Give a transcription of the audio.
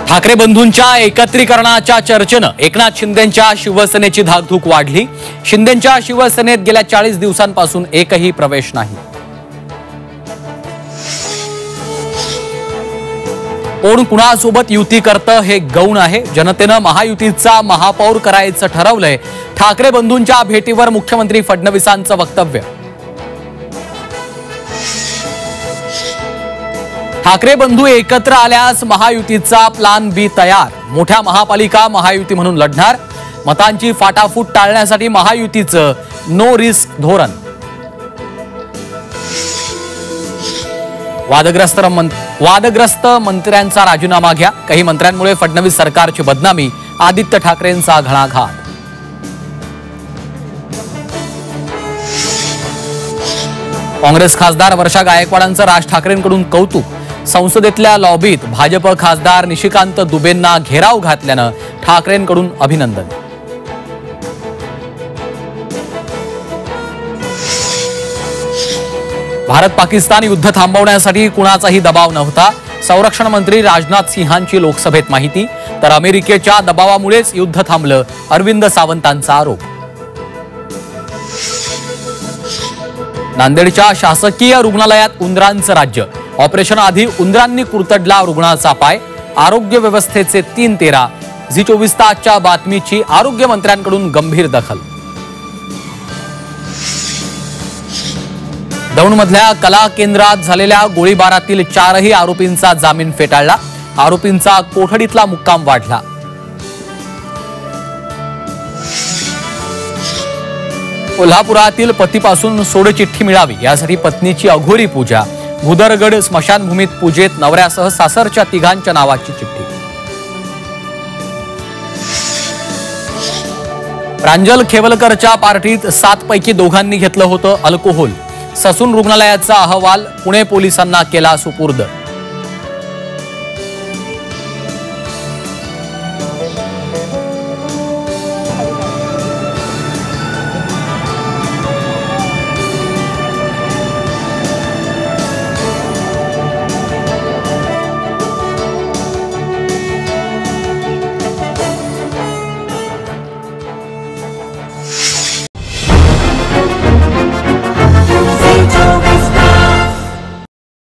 ठाकरे बंधूंच्या एकत्रीकरणाच्या चर्चेनं एकनाथ शिंदेंच्या शिवसेनेची धाकधूक वाढली। शिंदेंच्या शिवसेनेत गेल्या 40 दिवसांपासून एकही प्रवेश नाही। कोण कुणासोबत युती करतं हे गौण आहे। जनतेनं महायुतीचा महापौर करायचं ठरवलंय। ठाकरे बंधूंच्या भेटीवर मुख्यमंत्री फडणवीसांचं वक्तव्य। ठाकरे बंधू एकत्र आल्यास महायुतीचा प्लान बी तयार। मोठ्या महापालिका महायुती म्हणून लढणार। मतांची फाटाफूट टाळण्यासाठी महायुतीचं नो रिस्क धोरण। वादग्रस्त मंत्र्यांचा राजीनामा घ्या। काही मंत्र्यांमुळे फडणवीस सरकारची बदनामी। आदित्य ठाकरेंचा घणाघात। काँग्रेस खासदार वर्षा गायकवाडांचं राज ठाकरेंकडून कौतुक। संसदेतल्या लॉबीत भाजप खासदार निशिकांत दुबेंना घेराव घातल्यानं ठाकरेंकडून अभिनंदन। भारत पाकिस्तान युद्ध थांबवण्यासाठी कुणाचाही दबाव नव्हता। संरक्षण मंत्री राजनाथ सिंहांची लोकसभेत माहिती। तर अमेरिकेच्या दबावामुळेच युद्ध थांबलं, अरविंद सावंतांचा आरोप। नांदेडच्या शासकीय रुग्णालयात उंदरांचं राज्य। ऑपरेशन आधी उंदरांनी कुरतडला रुग्णाचा पाय। आरोग्य व्यवस्थेचे 3-13। झी24 तासच्या बातमीची आरोग्य मंत्र्यांकडून गंभीर दखल। दौंडमधल्या कला केंद्रात झालेल्या गोळीबारातील 4ही आरोपींचा जामीन फेटाळला। आरोपींचा कोठडीतला मुक्काम वाढला। कोल्हापुरातील पतीपासून सोडचिठ्ठी मिळावी यासाठी पत्नीची अघोरी पूजा। भुदरगड स्मशानभूमीत पूजेत नवऱ्यासह सासरच्या 3घांच्या नावाची चिठ्ठी। प्रांजल खेवलकरच्या पार्टीत 7 पैकी 2घांनी घेतलं होतं अल्कोहोल। ससून रुग्णालयाचा अहवाल पुणे पोलिसांना केला सुपूर्द।